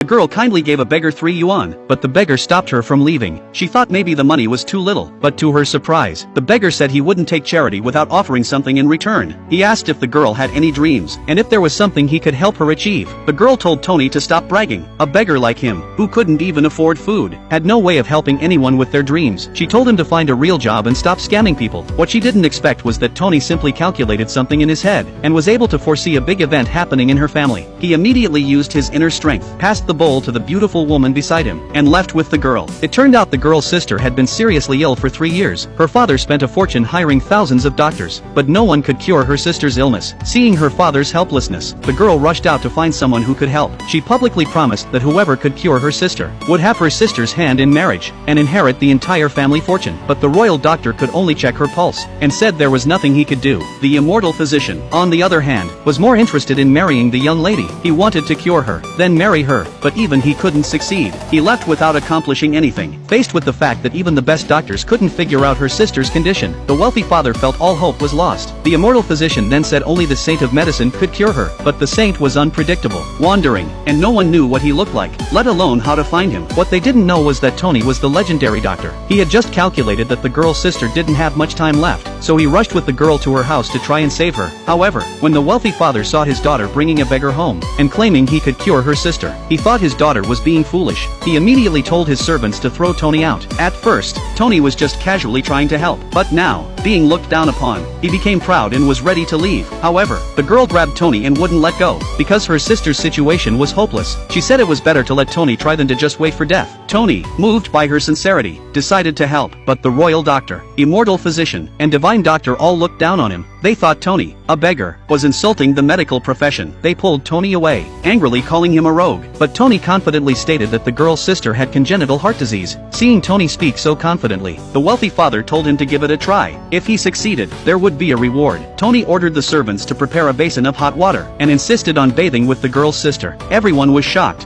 The girl kindly gave a beggar 3 yuan, but the beggar stopped her from leaving. She thought maybe the money was too little, but to her surprise, the beggar said he wouldn't take charity without offering something in return. He asked if the girl had any dreams, and if there was something he could help her achieve. The girl told Tony to stop bragging. A beggar like him, who couldn't even afford food, had no way of helping anyone with their dreams. She told him to find a real job and stop scamming people. What she didn't expect was that Tony simply calculated something in his head, and was able to foresee a big event happening in her family. He immediately used his inner strength, passed the bowl to the beautiful woman beside him, and left with the girl. It turned out the girl's sister had been seriously ill for 3 years. Her father spent a fortune hiring thousands of doctors, but no one could cure her sister's illness. Seeing her father's helplessness, the girl rushed out to find someone who could help. She publicly promised that whoever could cure her sister would have her sister's hand in marriage, and inherit the entire family fortune. But the royal doctor could only check her pulse, and said there was nothing he could do. The immortal physician, on the other hand, was more interested in marrying the young lady. He wanted to cure her, then marry her, but even he couldn't succeed. He left without accomplishing anything. Faced with the fact that even the best doctors couldn't figure out her sister's condition, the wealthy father felt all hope was lost. The immortal physician then said only the saint of medicine could cure her, but the saint was unpredictable, wandering, and no one knew what he looked like, let alone how to find him. What they didn't know was that Tony was the legendary doctor. He had just calculated that the girl's sister didn't have much time left, so he rushed with the girl to her house to try and save her. However, when the wealthy father saw his daughter bringing a beggar home, and claiming he could cure her sister, he thought his daughter was being foolish. He immediately told his servants to throw Tony out. At first, Tony was just casually trying to help, but now, being looked down upon, he became proud and was ready to leave. However, the girl grabbed Tony and wouldn't let go, because her sister's situation was hopeless. She said it was better to let Tony try than to just wait for death. Tony, moved by her sincerity, decided to help, but the royal doctor, immortal physician, and divine doctor all looked down on him. They thought Tony, a beggar, was insulting the medical profession. They pulled Tony away, angrily calling him a rogue. But Tony confidently stated that the girl's sister had congenital heart disease. Seeing Tony speak so confidently, the wealthy father told him to give it a try. If he succeeded, there would be a reward. Tony ordered the servants to prepare a basin of hot water, and insisted on bathing with the girl's sister. Everyone was shocked.